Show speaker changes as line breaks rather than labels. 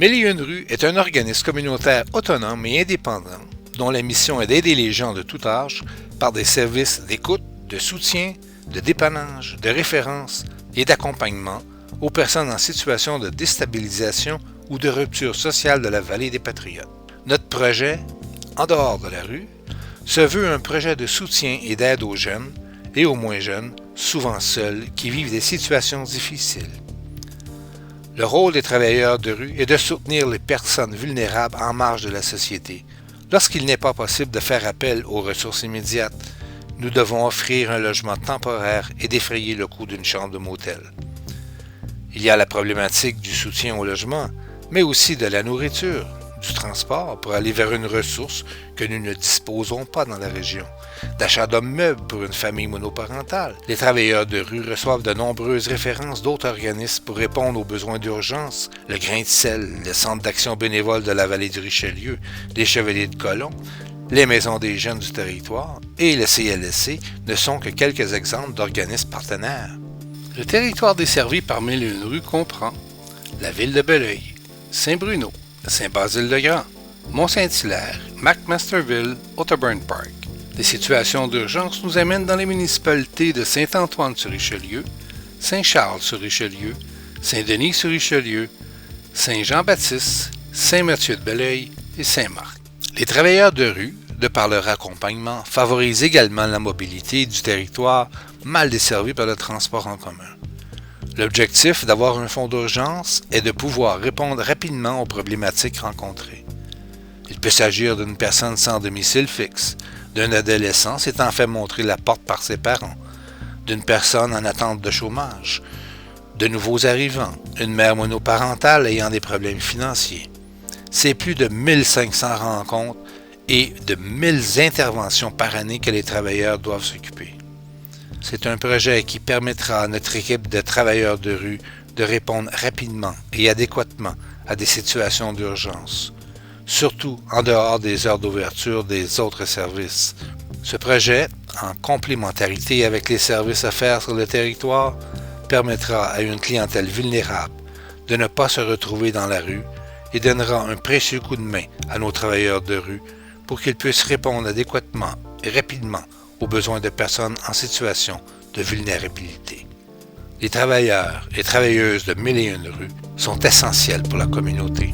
Mille et une rues est un organisme communautaire autonome et indépendant dont la mission est d'aider les gens de tout âge par des services d'écoute, de soutien, de dépannage, de référence et d'accompagnement aux personnes en situation de déstabilisation ou de rupture sociale de la vallée des Patriotes. Notre projet, En dehors de la rue, se veut un projet de soutien et d'aide aux jeunes et aux moins jeunes, souvent seuls, qui vivent des situations difficiles. Le rôle des travailleurs de rue est de soutenir les personnes vulnérables en marge de la société. Lorsqu'il n'est pas possible de faire appel aux ressources immédiates, nous devons offrir un logement temporaire et défrayer le coût d'une chambre de motel. Il y a la problématique du soutien au logement, mais aussi de la nourriture, du transport pour aller vers une ressource que nous ne disposons pas dans la région, d'achat de meubles pour une famille monoparentale. Les travailleurs de rue reçoivent de nombreuses références d'autres organismes pour répondre aux besoins d'urgence, le Grain de sel, le Centre d'action bénévole de la vallée du Richelieu, les Chevaliers de Colomb, les Maisons des jeunes du territoire et le CLSC ne sont que quelques exemples d'organismes partenaires. Le territoire desservi par Mille et une rues comprend la ville de Belleuil, Saint-Bruno, Saint-Basile-le-Grand, Mont-Saint-Hilaire, McMasterville, Otterburn Park. Les situations d'urgence nous amènent dans les municipalités de Saint-Antoine-sur-Richelieu, Saint-Charles-sur-Richelieu, Saint-Denis-sur-Richelieu, Saint-Jean-Baptiste, Saint-Mathieu-de-Belleuil et Saint-Marc. Les travailleurs de rue, de par leur accompagnement, favorisent également la mobilité du territoire mal desservi par le transport en commun. L'objectif d'avoir un fonds d'urgence est de pouvoir répondre rapidement aux problématiques rencontrées. Il peut s'agir d'une personne sans domicile fixe, d'un adolescent s'étant fait montrer la porte par ses parents, d'une personne en attente de chômage, de nouveaux arrivants, une mère monoparentale ayant des problèmes financiers. C'est plus de 1500 rencontres et de 1000 interventions par année que les travailleurs doivent s'occuper. C'est un projet qui permettra à notre équipe de travailleurs de rue de répondre rapidement et adéquatement à des situations d'urgence, surtout en dehors des heures d'ouverture des autres services. Ce projet, en complémentarité avec les services offerts sur le territoire, permettra à une clientèle vulnérable de ne pas se retrouver dans la rue et donnera un précieux coup de main à nos travailleurs de rue pour qu'ils puissent répondre adéquatement et rapidement aux besoins de personnes en situation de vulnérabilité. Les travailleurs et travailleuses de Mille et une rues sont essentiels pour la communauté.